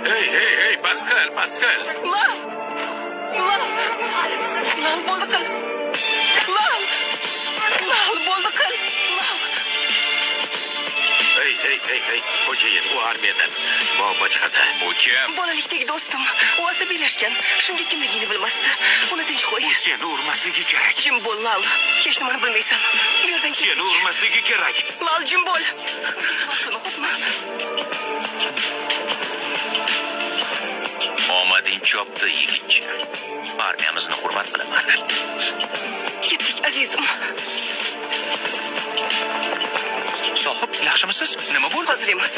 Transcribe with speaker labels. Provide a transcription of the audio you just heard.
Speaker 1: Hey, Pascal.
Speaker 2: Lal! Lal bo'ldi qil. Lal bo'ldi qil.
Speaker 1: Hey, xo'jayin, u armiyadan muammo chiqadi. U kim?
Speaker 2: Bolalikdagi do'stim. U asabiylashgan. Shunga kimligini bilmasdi. Uni tinch qo'y.
Speaker 1: U seni urmasligi kerak.
Speaker 2: Jim bo'l, Lal. Hech nimani bilmaysan. Bu yerdan ket.
Speaker 1: Seni urmasligi kerak.
Speaker 2: Lal, jim bo'l. Qilma, xo'pmi?
Speaker 1: Omading chopdi, yigitcha. Armiyamizni hurmat qilaman.
Speaker 2: Ketdik, azizim.
Speaker 1: Sohib, yaxshimisiz? Nima bo'ldi?
Speaker 2: Hozir emas.